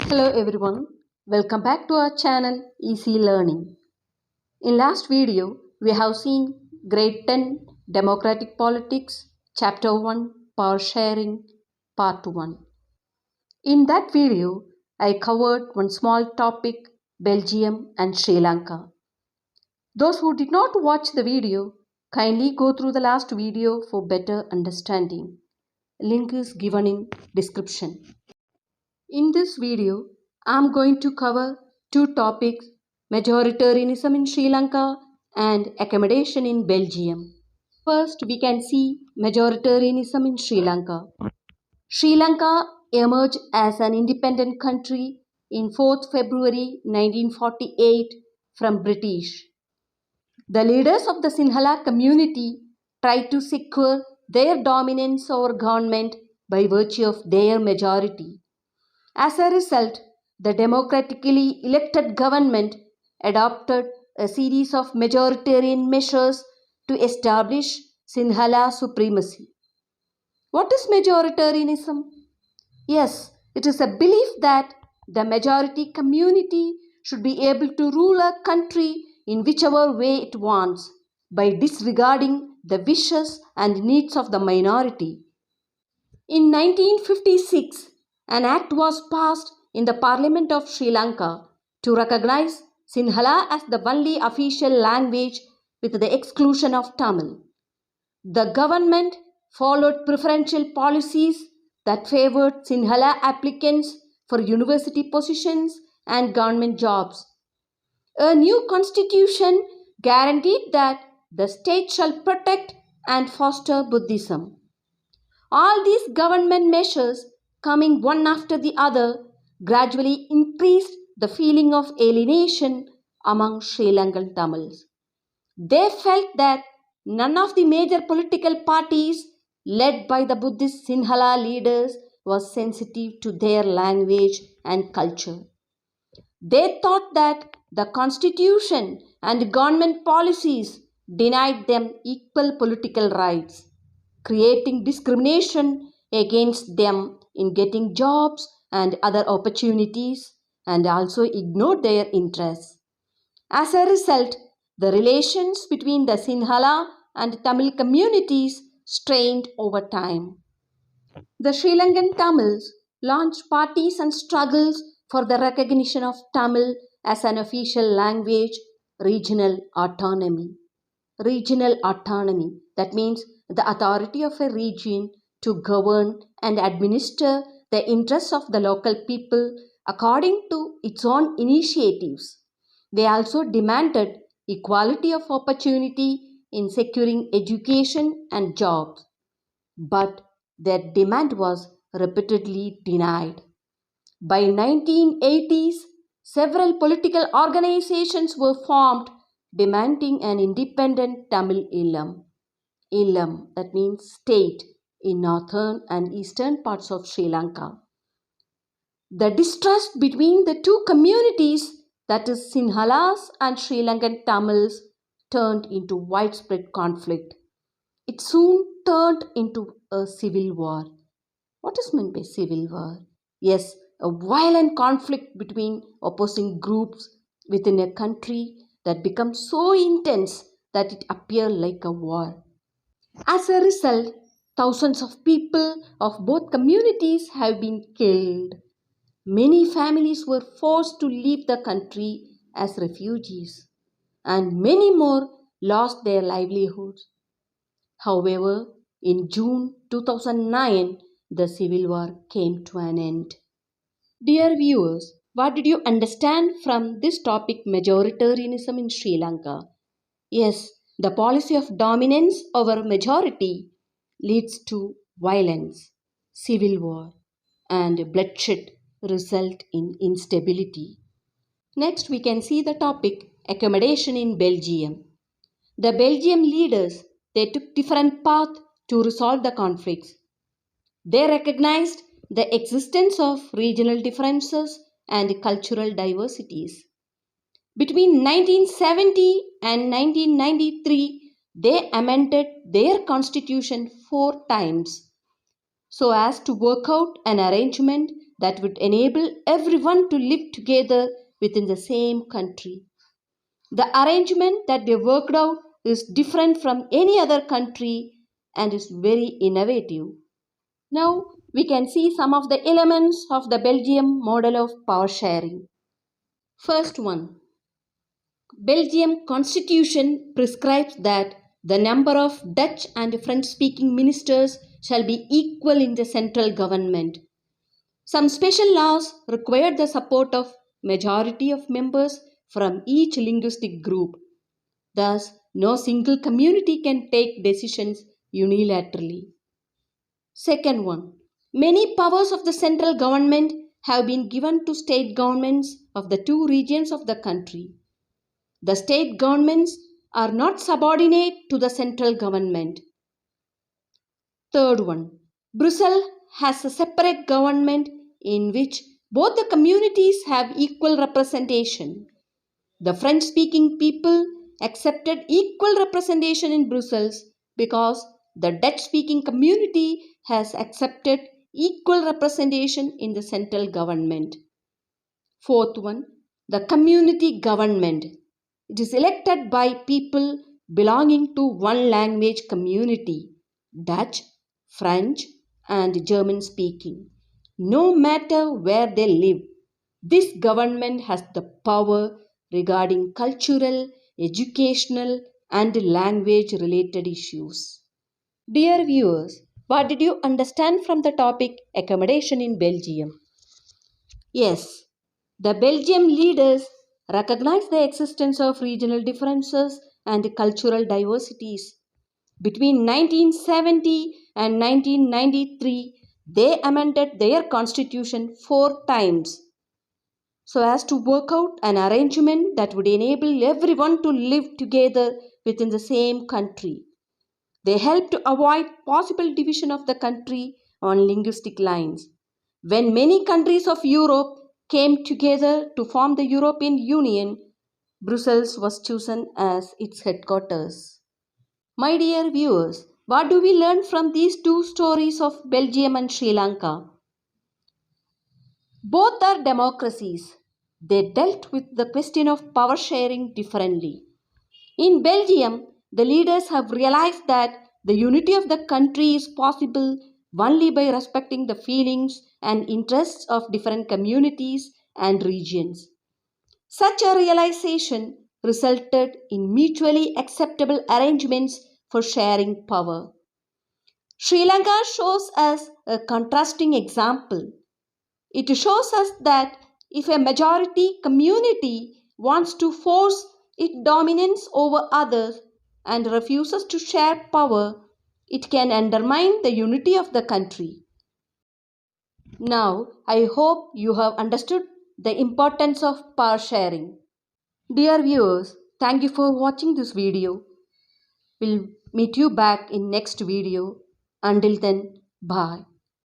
Hello everyone, welcome back to our channel Easy Learning. In last video, we have seen Grade 10 Democratic Politics, Chapter 1 Power Sharing, Part 1. In that video, I covered one small topic, Belgium and Sri Lanka. Those who did not watch the video, kindly go through the last video for better understanding. Link is given in description. In this video, I am going to cover two topics, majoritarianism in Sri Lanka and accommodation in Belgium. First, we can see majoritarianism in Sri Lanka. Sri Lanka emerged as an independent country in 4th February 1948 from British. The leaders of the Sinhala community tried to secure their dominance over government by virtue of their majority. As a result, the democratically elected government adopted a series of majoritarian measures to establish Sinhala supremacy. What is majoritarianism? Yes, it is a belief that the majority community should be able to rule a country in whichever way it wants by disregarding the wishes and needs of the minority. In 1956, an act was passed in the Parliament of Sri Lanka to recognize Sinhala as the only official language with the exclusion of Tamil. The government followed preferential policies that favored Sinhala applicants for university positions and government jobs. A new constitution guaranteed that the state shall protect and foster Buddhism. All these government measures, coming one after the other, gradually increased the feeling of alienation among Sri Lankan Tamils. They felt that none of the major political parties led by the Buddhist Sinhala leaders was sensitive to their language and culture. They thought that the constitution and government policies denied them equal political rights, creating discrimination against them in getting jobs and other opportunities, and also ignored their interests. As a result, the relations between the Sinhala and Tamil communities strained over time. The Sri Lankan Tamils launched parties and struggles for the recognition of Tamil as an official language, regional autonomy. Regional autonomy, that means the authority of a region to govern and administer the interests of the local people according to its own initiatives. They also demanded equality of opportunity in securing education and jobs, but their demand was repeatedly denied. By 1980s, several political organizations were formed demanding an independent Tamil Eelam. Eelam, that means state, in northern and eastern parts of Sri Lanka. The distrust between the two communities, that is Sinhalas and Sri Lankan Tamils, turned into widespread conflict. It soon turned into a civil war. What is meant by civil war? Yes, a violent conflict between opposing groups within a country that becomes so intense that it appeared like a war. As a result, thousands of people of both communities have been killed. Many families were forced to leave the country as refugees, and many more lost their livelihoods. However, in June 2009, the civil war came to an end. Dear viewers, what did you understand from this topic, majoritarianism in Sri Lanka? Yes, the policy of dominance over majority leads to violence, civil war, and bloodshed result in instability. Next, we can see the topic accommodation in Belgium. The Belgian leaders, they took different paths to resolve the conflicts. They recognized the existence of regional differences and cultural diversities. Between 1970 and 1993, they amended their constitution 4 times so as to work out an arrangement that would enable everyone to live together within the same country. The arrangement that they worked out is different from any other country and is very innovative. Now we can see some of the elements of the Belgium model of power sharing. First one, Belgium constitution prescribes that the number of Dutch and French-speaking ministers shall be equal in the central government. Some special laws require the support of majority of members from each linguistic group. Thus, no single community can take decisions unilaterally. Second one, many powers of the central government have been given to state governments of the two regions of the country. The state governments are not subordinate to the central government. Third one, Brussels has a separate government in which both the communities have equal representation. The French-speaking people accepted equal representation in Brussels because the Dutch-speaking community has accepted equal representation in the central government. Fourth one, the community government. It is elected by people belonging to one language community, Dutch, French, and German speaking. No matter where they live, this government has the power regarding cultural, educational, and language related issues. Dear viewers, what did you understand from the topic accommodation in Belgium? Yes, the Belgium leaders recognize the existence of regional differences and cultural diversities. Between 1970 and 1993, they amended their constitution 4 times so as to work out an arrangement that would enable everyone to live together within the same country. They helped to avoid possible division of the country on linguistic lines. When many countries of Europe came together to form the European Union, Brussels was chosen as its headquarters. My dear viewers, what do we learn from these two stories of Belgium and Sri Lanka? Both are democracies. They dealt with the question of power sharing differently. In Belgium, the leaders have realized that the unity of the country is possible only by respecting the feelings and interests of different communities and regions. Such a realization resulted in mutually acceptable arrangements for sharing power. Sri Lanka shows us a contrasting example. It shows us that if a majority community wants to force its dominance over others and refuses to share power, it can undermine the unity of the country. Now, I hope you have understood the importance of power sharing. Dear viewers, thank you for watching this video. We'll meet you back in next video. Until then, bye.